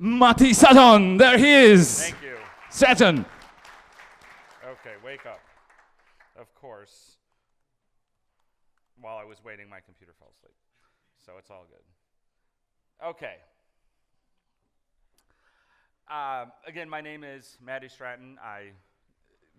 Mati Straton, there he is. Thank you. Straton. Okay, wake up. Of course. While I was waiting, my computer fell asleep. So it's all good. Okay. Again, my name is Matty Straton. I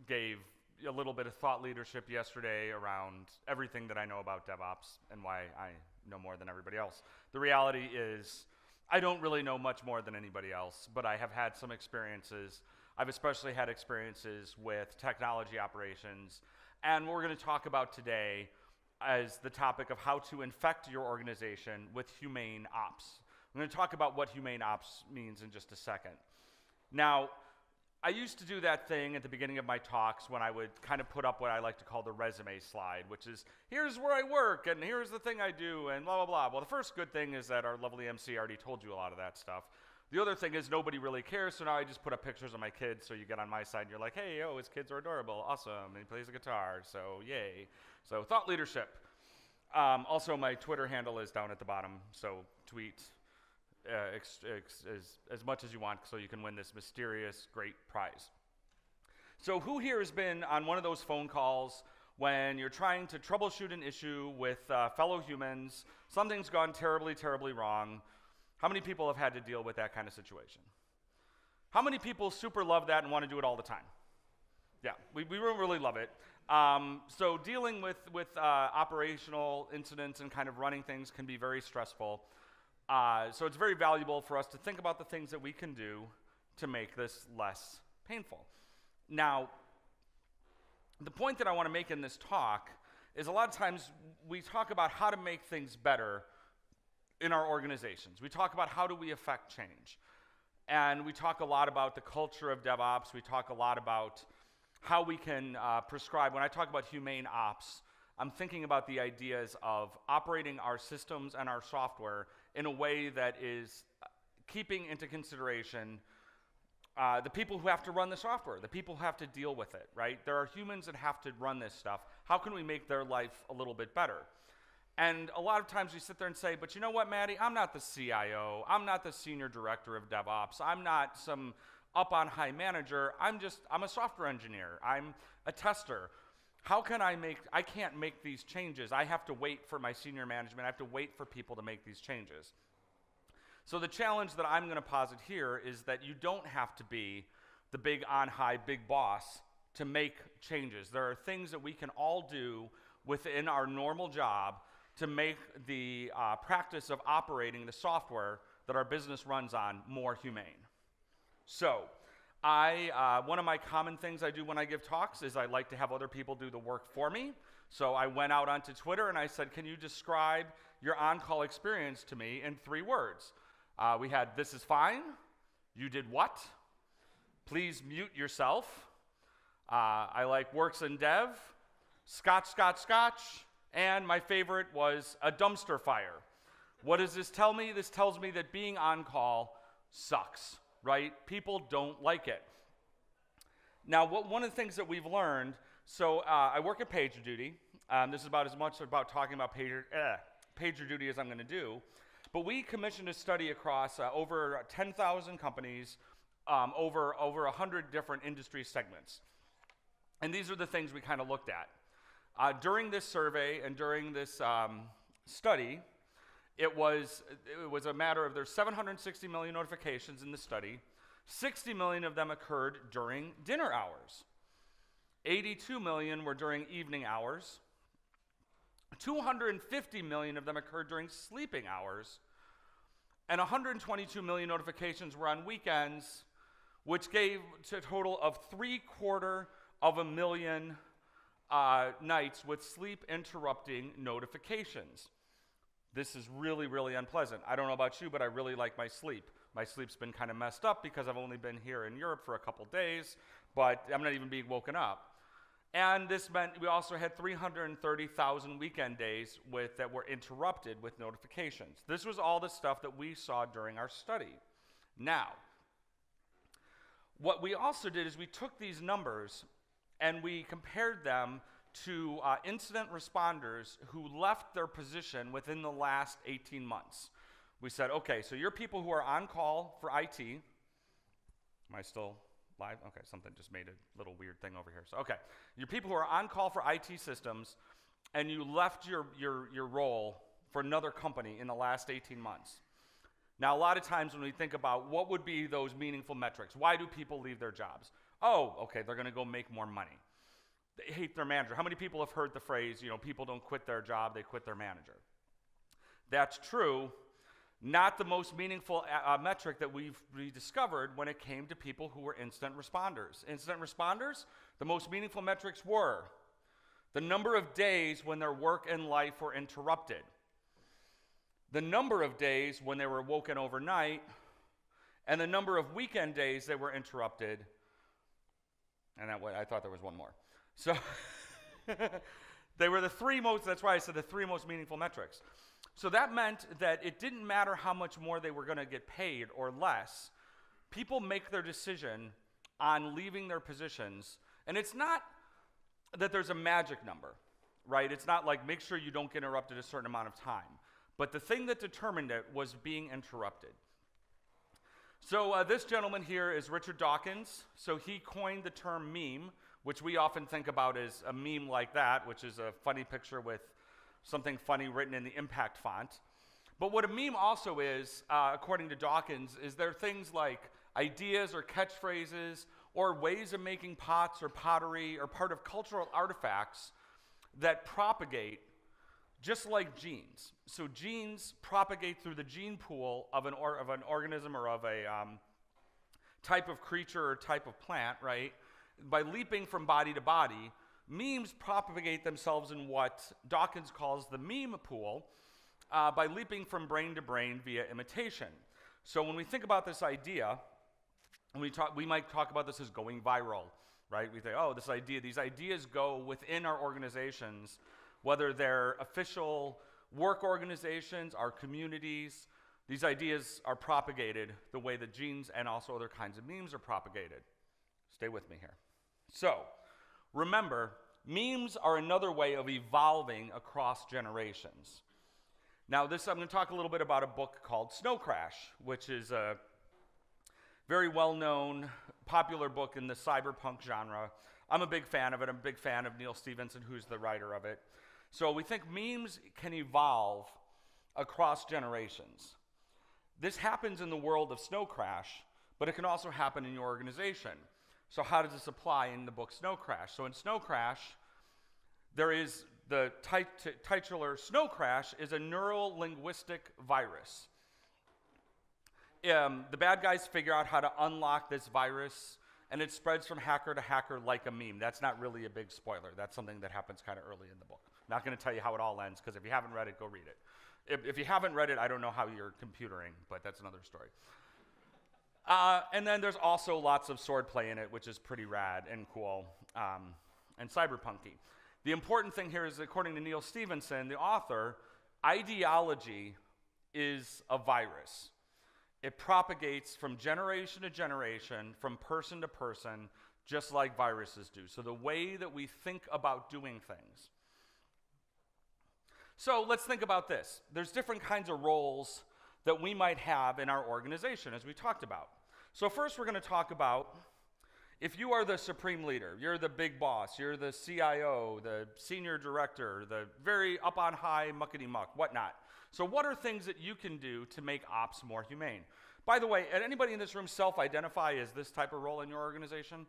gave a little bit of thought leadership yesterday around everything that I know about DevOps and why I know more than everybody else. The reality is I don't really know much more than anybody else, but I have had some experiences. I've especially had experiences with technology operations, and what we're going to talk about today is the topic of how to infect your organization with humane ops. I'm going to talk about what humane ops means in just a second. Now, I used to do that thing at the beginning of my talks when I would kind of put up what I like to call the resume slide, which is, here's where I work, and here's the thing I do, and blah, blah, blah. Well, the first good thing is that our lovely MC already told you a lot of that stuff. The other thing is nobody really cares, so now I just put up pictures of my kids, so you get on my side, and you're like, hey, his kids are adorable, awesome, and he plays the guitar, so yay. So thought leadership. Also, my Twitter handle is down at the bottom, so tweet as much as you want so you can win this mysterious great prize. So who here has been on one of those phone calls when you're trying to troubleshoot an issue with fellow humans, something's gone terribly, terribly wrong? How many people have had to deal with that kind of situation? How many people super love that and want to do it all the time? Yeah, we really love it. So dealing with operational incidents and kind of running things can be very stressful. So it's very valuable for us to think about the things that we can do to make this less painful. Now, the point that I want to make in this talk is a lot of times we talk about how to make things better in our organizations. We talk about how do we affect change. And we talk a lot about the culture of DevOps. We talk a lot about how we can prescribe. When I talk about humane ops, I'm thinking about the ideas of operating our systems and our software in a way that is keeping into consideration the people who have to run the software, the people who have to deal with it, right? There are humans that have to run this stuff. How can we make their life a little bit better? And a lot of times we sit there and say, but you know what, Maddie? I'm not the CIO. I'm not the senior director of DevOps. I'm not some up-on-high manager. I'm a software engineer. I'm a tester. How can I can't make these changes. I have to wait for my senior management. I have to wait for people to make these changes. So the challenge that I'm going to posit here is that you don't have to be the big on-high, big boss to make changes. There are things that we can all do within our normal job to make the practice of operating the software that our business runs on more humane. So, one of my common things I do when I give talks is I like to have other people do the work for me. So I went out onto Twitter and I said, can you describe your on-call experience to me in 3 words? We had, this is fine, you did what, please mute yourself, I like works in dev, scotch, and my favorite was a dumpster fire. What does this tell me? This tells me that being on call sucks. Right? People don't like it. Now, one of the things that we've learned, so I work at PagerDuty. This is about as much about talking about PagerDuty as I'm going to do. But we commissioned a study across over 10,000 companies, over 100 different industry segments. And these are the things we kind of looked at. During this survey and during this study, it was a matter of there's 760 million notifications in the study. 60 million of them occurred during dinner hours. 82 million were during evening hours. 250 million of them occurred during sleeping hours. And 122 million notifications were on weekends, which gave a total of 750,000 nights with sleep interrupting notifications. This is really, really unpleasant. I don't know about you, but I really like my sleep. My sleep's been kind of messed up because I've only been here in Europe for a couple days, but I'm not even being woken up. And this meant we also had 330,000 weekend days that were interrupted with notifications. This was all the stuff that we saw during our study. Now, what we also did is we took these numbers and we compared them to incident responders who left their position within the last 18 months. We said, okay, so you're people who are on call for IT. Am I still live? Okay, something just made a little weird thing over here. So, okay, you're people who are on call for IT systems, and you left your role for another company in the last 18 months. Now, a lot of times when we think about what would be those meaningful metrics, why do people leave their jobs? Oh, okay, they're going to go make more money. They hate their manager. How many people have heard the phrase, people don't quit their job, they quit their manager? That's true. Not the most meaningful metric that we discovered when it came to people who were instant responders. Instant responders, the most meaningful metrics were the number of days when their work and life were interrupted, the number of days when they were woken overnight, and the number of weekend days they were interrupted. And I thought there was one more. So they were the three most, that's why I said the three most meaningful metrics. So that meant that it didn't matter how much more they were going to get paid or less. People make their decision on leaving their positions, and it's not that there's a magic number, right? It's not like make sure you don't get interrupted a certain amount of time. But the thing that determined it was being interrupted. So this gentleman here is Richard Dawkins. So he coined the term meme, which we often think about as a meme like that, which is a funny picture with something funny written in the Impact font. But what a meme also is, according to Dawkins, is there things like ideas or catchphrases or ways of making pots or pottery or part of cultural artifacts that propagate just like genes. So genes propagate through the gene pool of an organism or of a type of creature or type of plant, right? By leaping from body to body. Memes propagate themselves in what Dawkins calls the meme pool by leaping from brain to brain via imitation. So when we think about this idea, we might talk about this as going viral, right? We think, oh, these ideas go within our organizations, whether they're official work organizations, our communities. These ideas are propagated the way that genes and also other kinds of memes are propagated. Stay with me here. So, remember, memes are another way of evolving across generations. Now, I'm going to talk a little bit about a book called Snow Crash, which is a very well-known, popular book in the cyberpunk genre. I'm a big fan of it. I'm a big fan of Neal Stephenson, who's the writer of it. So we think memes can evolve across generations. This happens in the world of Snow Crash, but it can also happen in your organization. So how does this apply in the book Snow Crash? So in Snow Crash, there is the titular Snow Crash is a neuro-linguistic virus. The bad guys figure out how to unlock this virus, and it spreads from hacker to hacker like a meme. That's not really a big spoiler. That's something that happens kind of early in the book. Not going to tell you how it all ends, because if you haven't read it, go read it. If you haven't read it, I don't know how you're computering, but that's another story. And then there's also lots of swordplay in it, which is pretty rad and cool and cyberpunky. The important thing here is, according to Neal Stephenson, the author, ideology is a virus. It propagates from generation to generation, from person to person, just like viruses do. So the way that we think about doing things. So let's think about this. There's different kinds of roles that we might have in our organization, as we talked about. So first we're going to talk about if you are the supreme leader, you're the big boss, you're the CIO, the senior director, the very up on high muckety-muck, whatnot. So what are things that you can do to make ops more humane? By the way, anybody in this room self-identify as this type of role in your organization?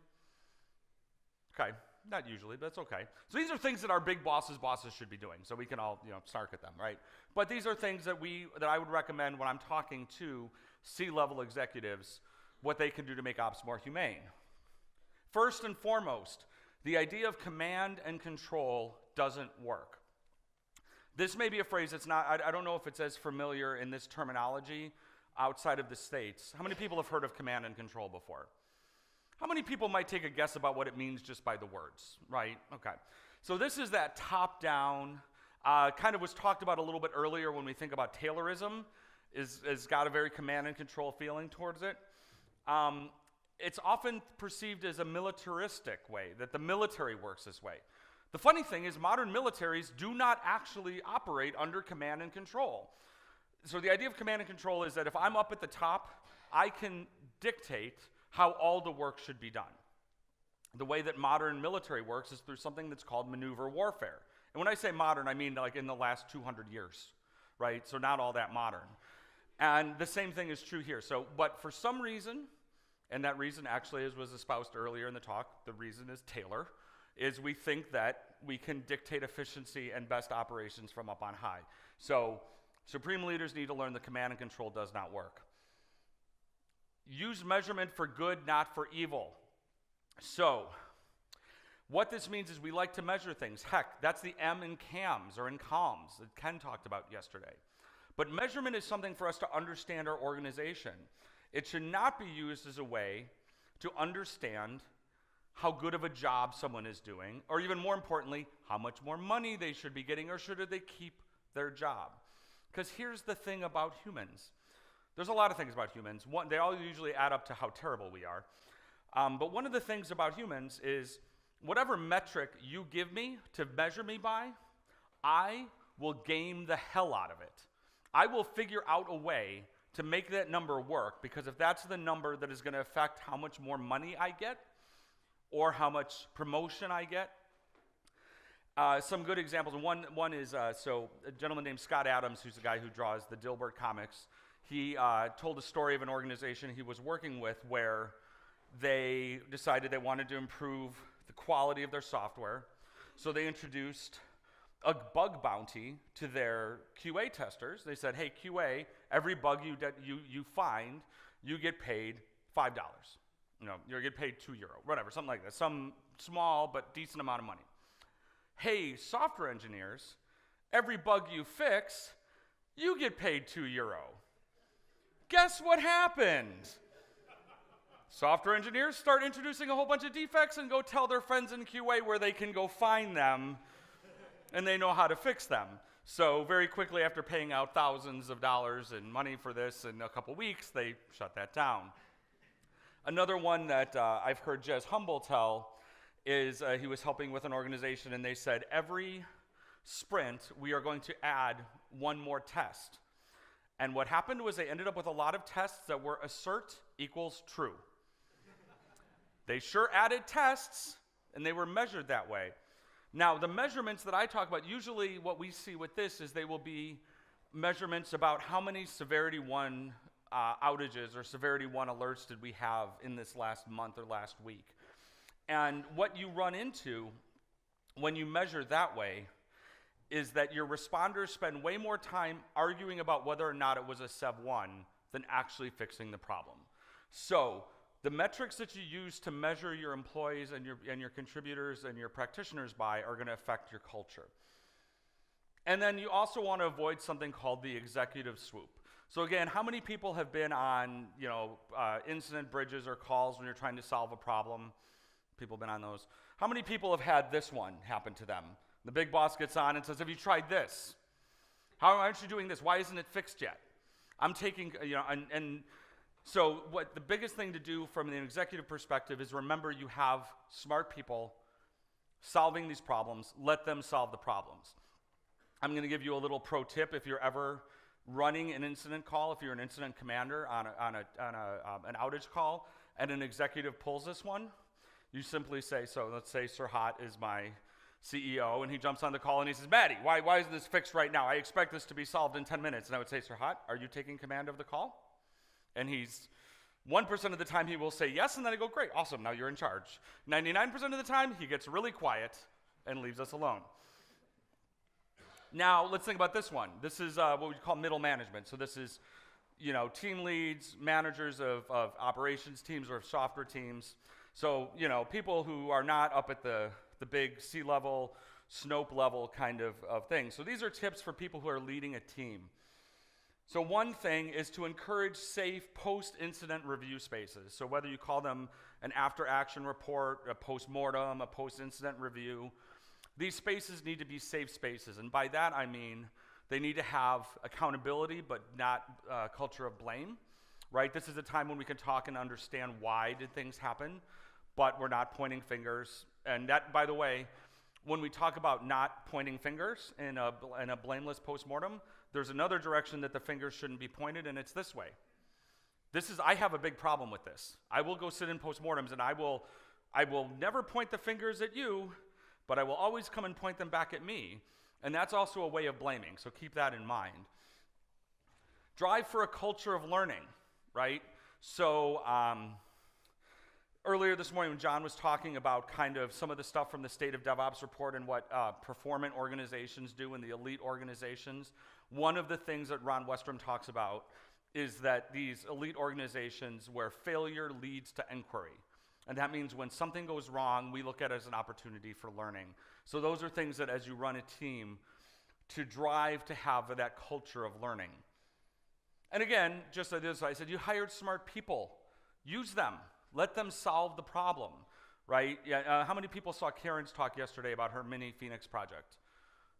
Okay, not usually, but that's okay. So these are things that our big bosses should be doing, so we can all, snark at them, right? But these are things that I would recommend when I'm talking to C-level executives, what they can do to make ops more humane. First and foremost, the idea of command and control doesn't work. This may be a phrase that's not, I don't know if it's as familiar in this terminology outside of the States. How many people have heard of command and control before? How many people might take a guess about what it means just by the words, right? Okay. So this is that top-down, kind of was talked about a little bit earlier when we think about Taylorism, is got a very command and control feeling towards it. It's often perceived as a militaristic way, that the military works this way. The funny thing is modern militaries do not actually operate under command and control. So the idea of command and control is that if I'm up at the top, I can dictate how all the work should be done. The way that modern military works is through something that's called maneuver warfare. And when I say modern, I mean like in the last 200 years, right? So not all that modern. And the same thing is true here. So, but for some reason, and that reason actually, as was espoused earlier in the talk, the reason is Taylor, is we think that we can dictate efficiency and best operations from up on high. So supreme leaders need to learn that command and control does not work. Use measurement for good, not for evil. So what this means is we like to measure things. Heck, that's the M in CAMS or in CALMS that Ken talked about yesterday. But measurement is something for us to understand our organization. It should not be used as a way to understand how good of a job someone is doing, or even more importantly, how much more money they should be getting, or should they keep their job. Because here's the thing about humans. There's a lot of things about humans. One, they all usually add up to how terrible we are. But one of the things about humans is whatever metric you give me to measure me by, I will game the hell out of it. I will figure out a way to make that number work, because if that's the number that is going to affect how much more money I get or how much promotion I get. Some good examples. One is so a gentleman named Scott Adams, who's the guy who draws the Dilbert comics. He told a story of an organization he was working with where they decided they wanted to improve the quality of their software. So they introduced a bug bounty to their QA testers. They said, hey, QA, every bug you find, you get paid $5. You get paid €2, whatever, something like that. Some small but decent amount of money. Hey, software engineers, every bug you fix, you get paid €2. Guess what happened? Software engineers start introducing a whole bunch of defects and go tell their friends in QA where they can go find them, and they know how to fix them. So very quickly after paying out thousands of dollars in money for this in a couple weeks, they shut that down. Another one that I've heard Jez Humble tell is he was helping with an organization, and they said, every sprint, we are going to add one more test. And what happened was they ended up with a lot of tests that were assert equals true. They sure added tests, and they were measured that way. Now, the measurements that I talk about, usually what we see with this is they will be measurements about how many severity 1 outages or severity 1 alerts did we have in this last month or last week. And what you run into when you measure that way is that your responders spend way more time arguing about whether or not it was a Sev 1 than actually fixing the problem. So the metrics that you use to measure your employees and your contributors and your practitioners by are going to affect your culture. And then you also want to avoid something called the executive swoop. So again, how many people have been on incident bridges or calls when you're trying to solve a problem? People have been on those. How many people have had this one happen to them? The big boss gets on and says, have you tried this? How aren't you doing this? Why isn't it fixed yet? I'm taking, and so what the biggest thing to do from an executive perspective is remember you have smart people solving these problems. Let them solve the problems. I'm going to give you a little pro tip if you're ever running an incident call, if you're an incident commander on an outage call, and an executive pulls this one, you simply say, so let's say Sirhat is my CEO, and he jumps on the call and he says, Maddie, why isn't this fixed right now? I expect this to be solved in 10 minutes. And I would say, Sirhat, are you taking command of the call? And he's 1% of the time he will say yes, and then I go, great, awesome, now you're in charge. 99% of the time, he gets really quiet and leaves us alone. Now, let's think about this one. This is what we call middle management. So this is, team leads, managers of operations teams or software teams. So, people who are not up at the big C-level, SNOPE level kind of thing. So these are tips for people who are leading a team. So one thing is to encourage safe post-incident review spaces. So whether you call them an after-action report, a post-mortem, a post-incident review, these spaces need to be safe spaces. And by that I mean they need to have accountability but not a culture of blame, right? This is a time when we can talk and understand why did things happen, but we're not pointing fingers. And that, by the way, when we talk about not pointing fingers in a blameless post-mortem, there's another direction that the fingers shouldn't be pointed, and it's this way. I have a big problem with this. I will go sit in post-mortems, and I will never point the fingers at you, but I will always come and point them back at me. And that's also a way of blaming, so keep that in mind. Drive for a culture of learning, right? So earlier this morning when John was talking about kind of some of the stuff from the State of DevOps report and what performant organizations do in the elite organizations, one of the things that Ron Westrom talks about is that these elite organizations where failure leads to inquiry. And that means when something goes wrong, we look at it as an opportunity for learning. So those are things that as you run a team, to drive to have that culture of learning. And again, just like this, I said, you hired smart people. Use them. Let them solve the problem, right? How many people saw Karen's talk yesterday about her mini Phoenix project?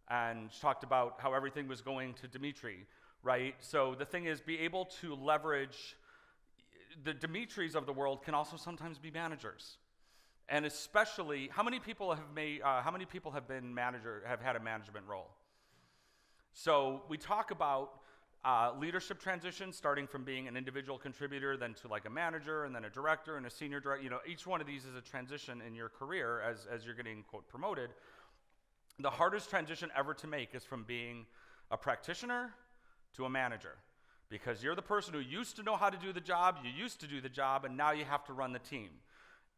And she talked about how everything was going to Dimitri, right? So the thing is, be able to leverage the Dimitris of the world can also sometimes be managers, and especially how many people have had a management role? So we talk about leadership transition, starting from being an individual contributor, then to like a manager, and then a director, and a senior director. You know, each one of these is a transition in your career as you're getting quote promoted. The hardest transition ever to make is from being a practitioner to a manager. Because you're the person who used to know how to do the job, you used to do the job, and now you have to run the team.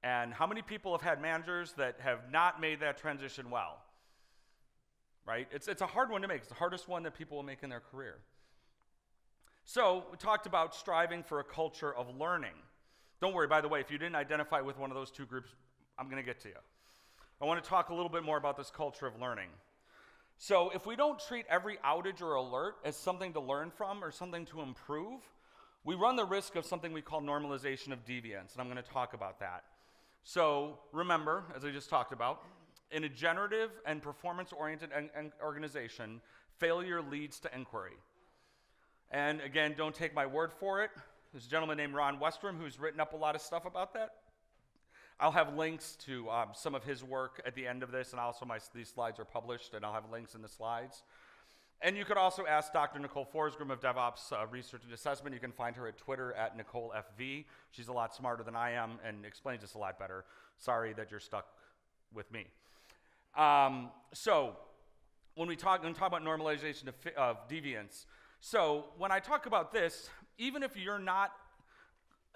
And how many people have had managers that have not made that transition well? Right? It's a hard one to make. It's the hardest one that people will make in their career. So we talked about striving for a culture of learning. Don't worry, by the way, if you didn't identify with one of those two groups, I'm going to get to you. I want to talk a little bit more about this culture of learning. So if we don't treat every outage or alert as something to learn from or something to improve, we run the risk of something we call normalization of deviance, and I'm going to talk about that. So remember, as I just talked about, in a generative and performance-oriented organization, failure leads to inquiry. And again, don't take my word for it. There's a gentleman named Ron Westrom who's written up a lot of stuff about that. I'll have links to some of his work at the end of this, and also these slides are published, and I'll have links in the slides. And you could also ask Dr. Nicole Forsgrim of DevOps Research and Assessment. You can find her at Twitter at NicoleFV. She's a lot smarter than I am and explains this a lot better. Sorry that you're stuck with me. So when we talk about normalization of deviance, so when I talk about this, even if you're not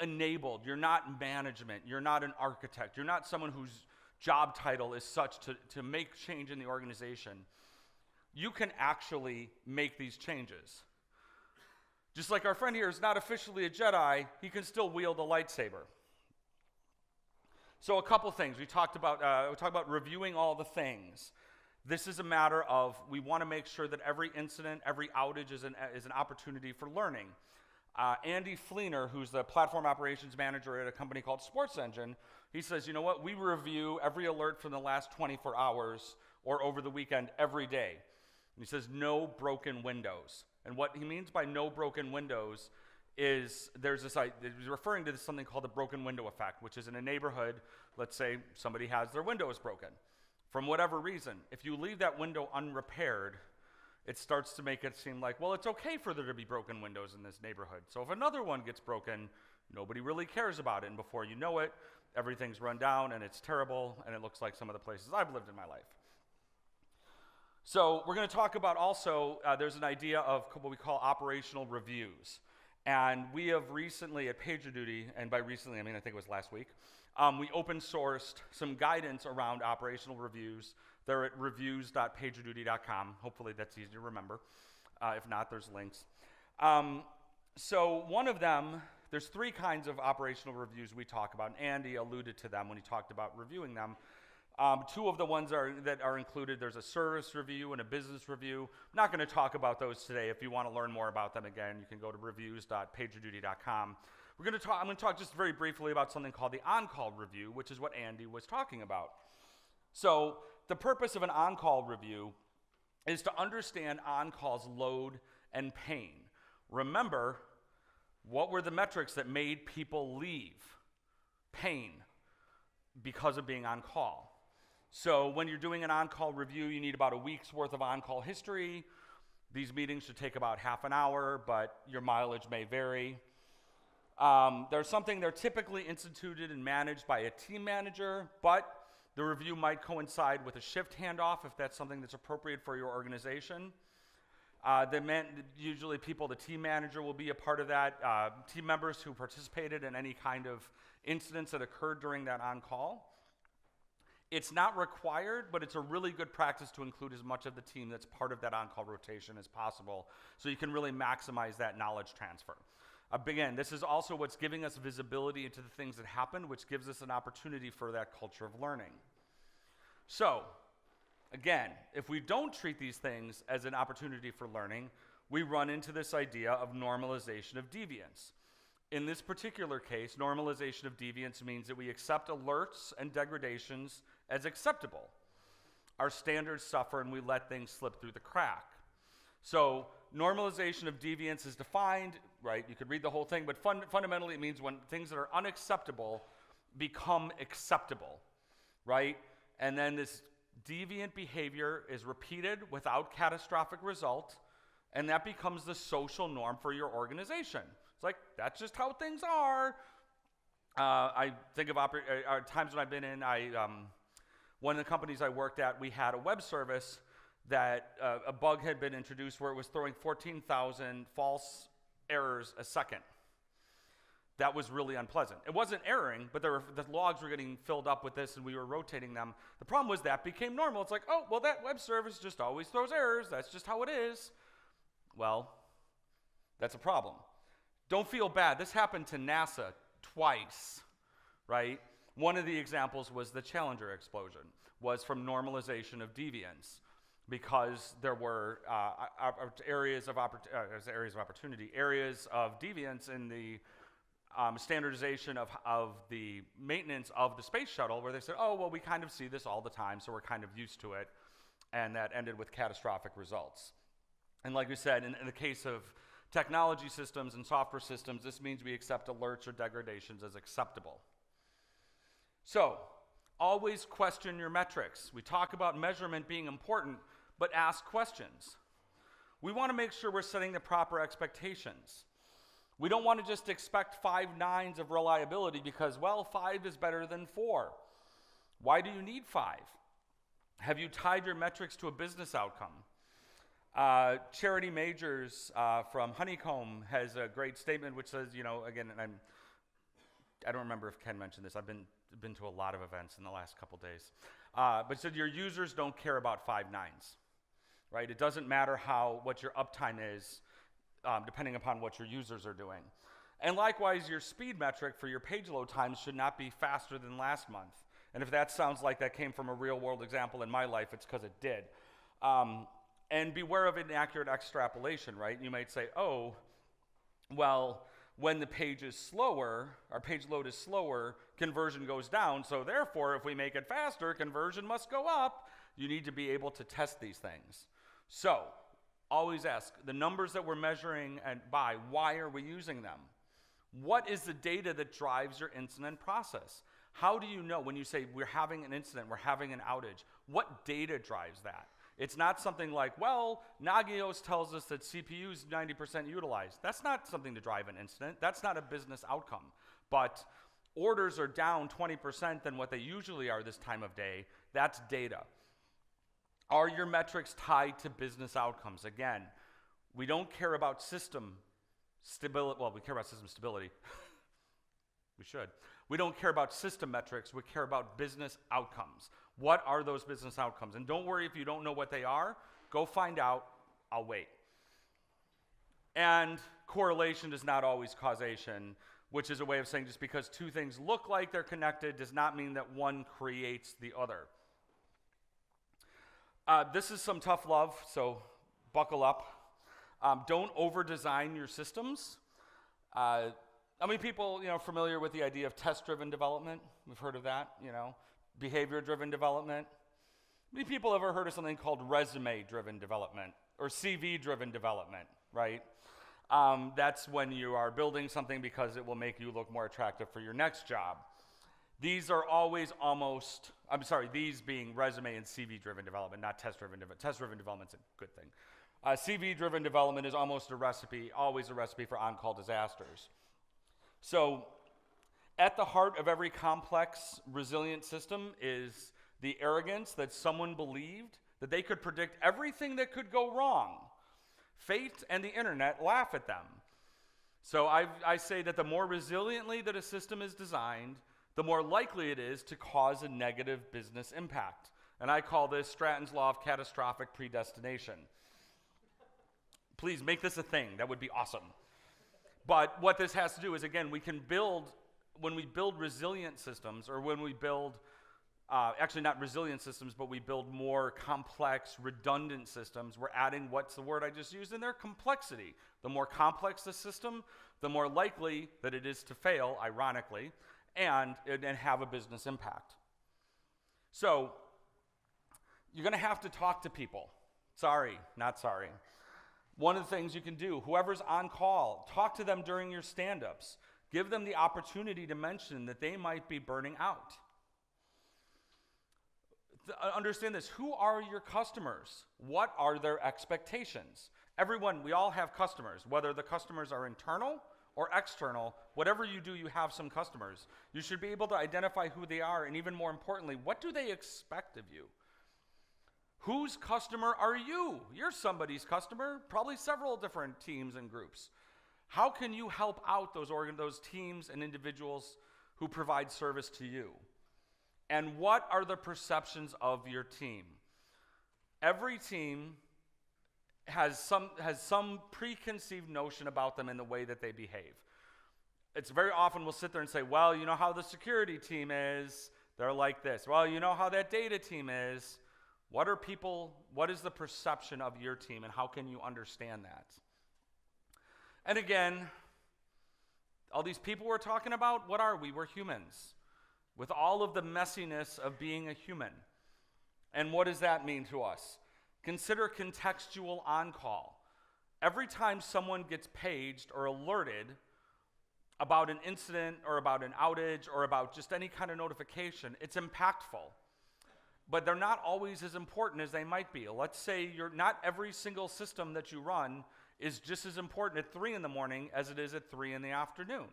enabled, you're not management, you're not an architect, you're not someone whose job title is such to make change in the organization, you can actually make these changes. Just like our friend here is not officially a Jedi, he can still wield a lightsaber. So a couple things. We talked about reviewing all the things. This is a matter of we want to make sure that every incident, every outage is an opportunity for learning. Andy Fleener, who's the platform operations manager at a company called Sports Engine, he says, you know what, we review every alert from the last 24 hours or over the weekend every day. And he says, no broken windows. And what he means by no broken windows is he's referring to something called the broken window effect, which is in a neighborhood, let's say somebody has their windows broken. From whatever reason, if you leave that window unrepaired, it starts to make it seem like, well, it's okay for there to be broken windows in this neighborhood. So if another one gets broken, nobody really cares about it. And before you know it, everything's run down and it's terrible, and it looks like some of the places I've lived in my life. So we're going to talk about also, there's an idea of what we call operational reviews. And we have recently at PagerDuty, and by recently I mean I think it was last week, we open sourced some guidance around operational reviews. They're at reviews.pagerduty.com. Hopefully that's easy to remember. If not, there's links. So one of them, there's three kinds of operational reviews we talk about. And Andy alluded to them when he talked about reviewing them. Two of the ones that are included, there's a service review and a business review. I'm not going to talk about those today. If you want to learn more about them, again, you can go to reviews.pagerduty.com. I'm going to talk just very briefly about something called the on-call review, which is what Andy was talking about. So the purpose of an on-call review is to understand on-call's load and pain. Remember, what were the metrics that made people leave? Pain, because of being on call. So when you're doing an on-call review, you need about a week's worth of on-call history. These meetings should take about half an hour, but your mileage may vary. They're typically instituted and managed by a team manager, but the review might coincide with a shift handoff if that's something that's appropriate for your organization. Usually the team manager will be a part of that. Team members who participated in any kind of incidents that occurred during that on-call. It's not required, but it's a really good practice to include as much of the team that's part of that on-call rotation as possible, so you can really maximize that knowledge transfer. Again, this is also what's giving us visibility into the things that happen, which gives us an opportunity for that culture of learning. So, again, if we don't treat these things as an opportunity for learning, we run into this idea of normalization of deviance. In this particular case, normalization of deviance means that we accept alerts and degradations as acceptable. Our standards suffer and we let things slip through the crack. So normalization of deviance is defined, right? You could read the whole thing, but fundamentally it means when things that are unacceptable become acceptable, right? And then this deviant behavior is repeated without catastrophic result, and that becomes the social norm for your organization. It's like, that's just how things are. I think of times when I've been in, one of the companies I worked at, we had a web service that a bug had been introduced where it was throwing 14,000 false errors a second. That was really unpleasant. It wasn't erroring, but the logs were getting filled up with this and we were rotating them. The problem was that became normal. It's like, oh, well, that web service just always throws errors. That's just how it is. Well, that's a problem. Don't feel bad. This happened to NASA twice, right? One of the examples was the Challenger explosion, was from normalization of deviance, because there were areas of opportunity, areas of deviance in the standardization of the maintenance of the space shuttle, where they said, oh, well, we kind of see this all the time, so we're kind of used to it, and that ended with catastrophic results. And like we said, in the case of technology systems and software systems, this means we accept alerts or degradations as acceptable. So, always question your metrics. We talk about measurement being important, but ask questions. We want to make sure we're setting the proper expectations. We don't want to just expect 5 nines of reliability because, well, 5 is better than 4. Why do you need 5? Have you tied your metrics to a business outcome? Charity Majors from Honeycomb has a great statement which says, you know, again, and I don't remember if Ken mentioned this. I've been to a lot of events in the last couple days. But said your users don't care about 5 nines, right? It doesn't matter what your uptime is, depending upon what your users are doing. And likewise, your speed metric for your page load times should not be faster than last month. And if that sounds like that came from a real world example in my life, it's because it did. And beware of inaccurate extrapolation, right? You might say, oh, well, when the page is slower, our page load is slower, conversion goes down, so therefore, if we make it faster, conversion must go up. You need to be able to test these things. So, always ask, the numbers that we're measuring by, why are we using them? What is the data that drives your incident process? How do you know when you say we're having an incident, we're having an outage? What data drives that? It's not something like, well, Nagios tells us that CPU is 90% utilized. That's not something to drive an incident. That's not a business outcome. But orders are down 20% than what they usually are this time of day. That's data. Are your metrics tied to business outcomes? Again, we don't care about system stability. Well, we care about system stability. We should. We don't care about system metrics. We care about business outcomes. What are those business outcomes? And don't worry if you don't know what they are. Go find out. I'll wait. And correlation is not always causation, which is a way of saying just because 2 things look like they're connected does not mean that one creates the other. This is some tough love, so buckle up. Don't over-design your systems. How many people, familiar with the idea of test-driven development? We've heard of that, behavior-driven development. How many people ever heard of something called resume-driven development or CV-driven development, right? That's when you are building something because it will make you look more attractive for your next job. These are always these being resume and CV-driven development, not test-driven development. Test-driven development's a good thing. CV-driven development is always a recipe for on-call disasters. So at the heart of every complex, resilient system is the arrogance that someone believed that they could predict everything that could go wrong. Fate and the internet laugh at them. So I say that the more resiliently that a system is designed, the more likely it is to cause a negative business impact. And I call this Straton's law of catastrophic predestination. Please make this a thing. That would be awesome. But what this has to do is, again, when we build resilient systems, or when we build, actually not resilient systems, but we build more complex, redundant systems, we're adding, what's the word I just used in there? Complexity. The more complex the system, the more likely that it is to fail, ironically, and have a business impact. So, you're going to have to talk to people. Sorry, not sorry. One of the things you can do, whoever's on call, talk to them during your stand-ups. Give them the opportunity to mention that they might be burning out. Understand this, who are your customers? What are their expectations? Everyone, we all have customers, whether the customers are internal or external. Whatever you do, you have some customers. You should be able to identify who they are, and even more importantly, what do they expect of you? Whose customer are you? You're somebody's customer, probably several different teams and groups. How can you help out those teams and individuals who provide service to you? And what are the perceptions of your team? Every team has some preconceived notion about them in the way that they behave. It's very often we'll sit there and say, well, you know how the security team is, they're like this. Well, you know how that data team is. What is the perception of your team, and how can you understand that? And again, all these people we're talking about, what are we? We're humans, with all of the messiness of being a human. And what does that mean to us? Consider contextual on-call. Every time someone gets paged or alerted about an incident or about an outage or about just any kind of notification, it's impactful. But they're not always as important as they might be. Let's say not every single system that you run is just as important at 3 in the morning as it is at 3 in the afternoon.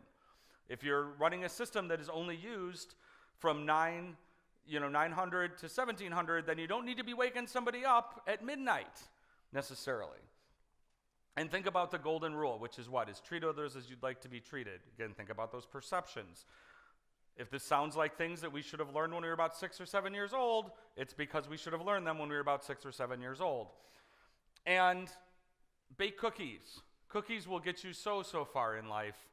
If you're running a system that is only used from 900 to 1700, then you don't need to be waking somebody up at midnight necessarily. And think about the golden rule, which is what? Is treat others as you'd like to be treated. Again, think about those perceptions. If this sounds like things that we should have learned when we were about 6 or 7 years old, it's because we should have learned them when we were about 6 or 7 years old. And bake cookies. Cookies will get you so far in life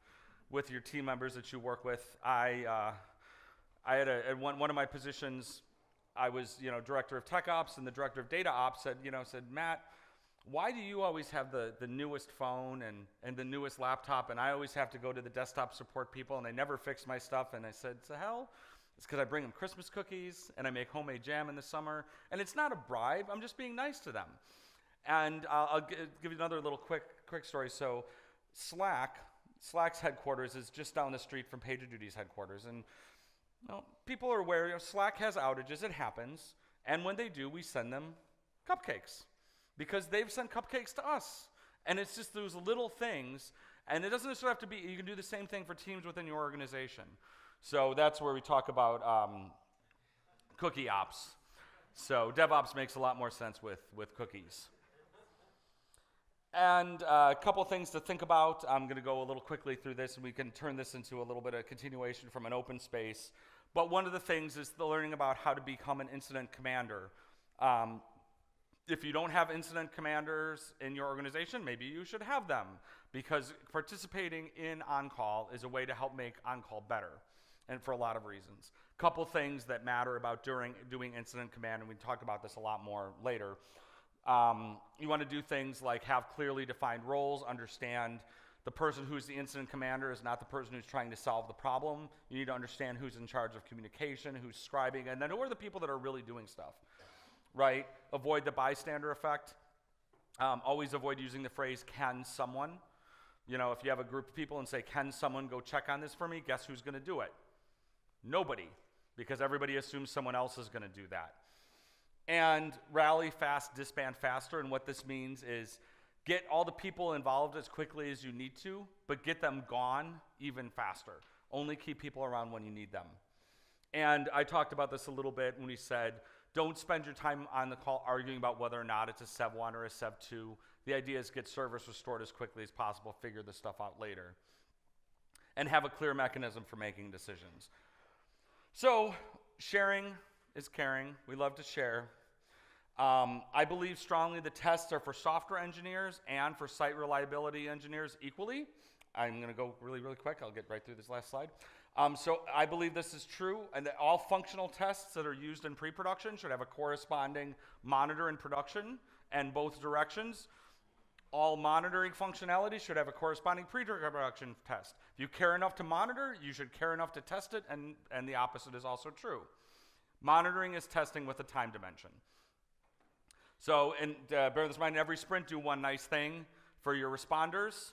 with your team members that you work with. I had at one of my positions, I was director of tech ops, and the director of data ops said, Matt, why do you always have the newest phone and the newest laptop, and I always have to go to the desktop support people, and they never fix my stuff? And I said, to hell, it's because I bring them Christmas cookies, and I make homemade jam in the summer, and it's not a bribe, I'm just being nice to them. And I'll give you another little quick story. So Slack's headquarters is just down the street from PagerDuty's headquarters, and people are aware, Slack has outages, it happens, and when they do, we send them cupcakes. Because they've sent cupcakes to us. And it's just those little things. And it doesn't necessarily have to be, you can do the same thing for teams within your organization. So that's where we talk about cookie ops. So DevOps makes a lot more sense with cookies. And a couple things to think about. I'm going to go a little quickly through this, and we can turn this into a little bit of continuation from an open space. But one of the things is the learning about how to become an incident commander. If you don't have incident commanders in your organization, maybe you should have them, because participating in on-call is a way to help make on-call better, and for a lot of reasons. Couple things that matter about doing incident command, and we talk about this a lot more later. You want to do things like have clearly defined roles, understand the person who's the incident commander is not the person who's trying to solve the problem. You need to understand who's in charge of communication, who's scribing, and then who are the people that are really doing stuff. Right? Avoid the bystander effect. Always avoid using the phrase, can someone? If you have a group of people and say, can someone go check on this for me? Guess who's going to do it? Nobody, because everybody assumes someone else is going to do that. and rally fast, disband faster. And what this means is get all the people involved as quickly as you need to, but get them gone even faster. Only keep people around when you need them. And I talked about this a little bit when we said, don't spend your time on the call arguing about whether or not it's a Sev 1 or a Sev 2. The idea is get service restored as quickly as possible, figure this stuff out later, and have a clear mechanism for making decisions. So sharing is caring. We love to share. I believe strongly the tests are for software engineers and for site reliability engineers equally. I'm going to go really, really quick. I'll get right through this last slide. So I believe this is true, and that all functional tests that are used in pre-production should have a corresponding monitor in production and both directions. All monitoring functionality should have a corresponding pre-production test. If you care enough to monitor, you should care enough to test it, and the opposite is also true. Monitoring is testing with a time dimension. So, and bear this in mind, in every sprint, do one nice thing for your responders.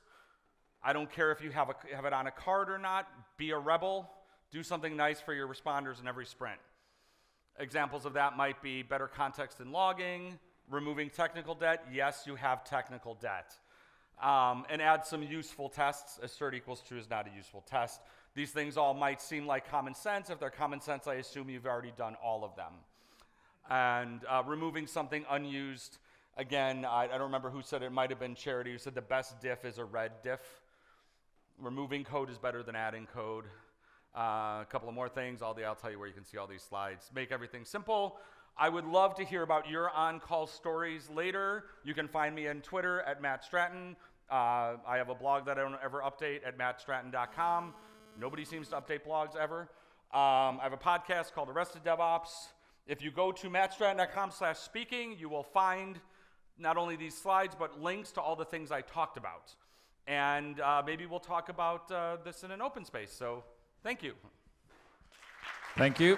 I don't care if you have it on a card or not. Be a rebel. Do something nice for your responders in every sprint. Examples of that might be better context in logging, removing technical debt. Yes, you have technical debt. And add some useful tests. Assert equals true is not a useful test. These things all might seem like common sense. If they're common sense, I assume you've already done all of them. And removing something unused. Again, I don't remember who said it. It might have been Charity who said the best diff is a red diff. Removing code is better than adding code. A couple of more things. I'll tell you where you can see all these slides. Make everything simple. I would love to hear about your on-call stories later. You can find me on Twitter at Matt Straton. I have a blog that I don't ever update at mattstraton.com. Nobody seems to update blogs ever. I have a podcast called Arrested DevOps. If you go to mattstraton.com/speaking, you will find not only these slides, but links to all the things I talked about. And maybe we'll talk about this in an open space. So thank you. Thank you.